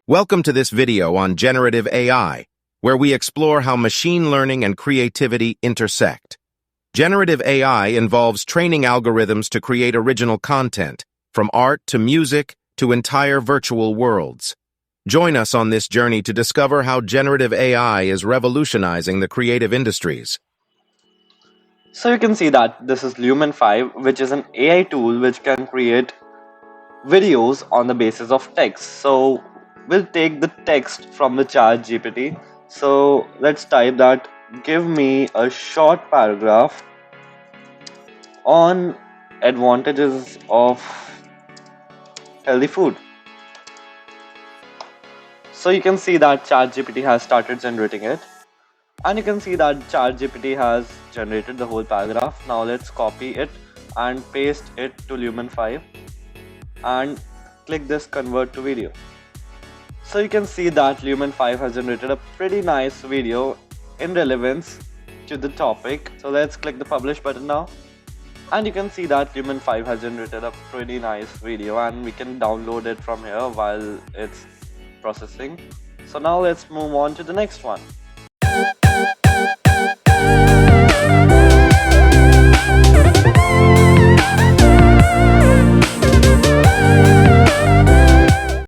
Welcome to this video on generative AI, where we explore how machine learning and creativity intersect. Generative AI involves training algorithms to create original content, from art to music to entire virtual worlds. Join us on this journey to discover how generative AI is revolutionizing the creative industries. So you can see that this is Lumen 5, which is an AI tool which can create videos on the basis of text. So we'll take the text from the chat GPT. So let's type that, give me a short paragraph on advantages of healthy food. So you can see that ChatGPT has started generating it, and you can see that ChatGPT has generated the whole paragraph. Now let's copy it and paste it to Lumen 5 and click this convert to video. So you can see that Lumen 5 has generated a pretty nice video in relevance to the topic. So let's click the publish button now, and you can see that Lumen 5 has generated a pretty nice video, and we can download it from here while it's processing. So now let's move on to the next one.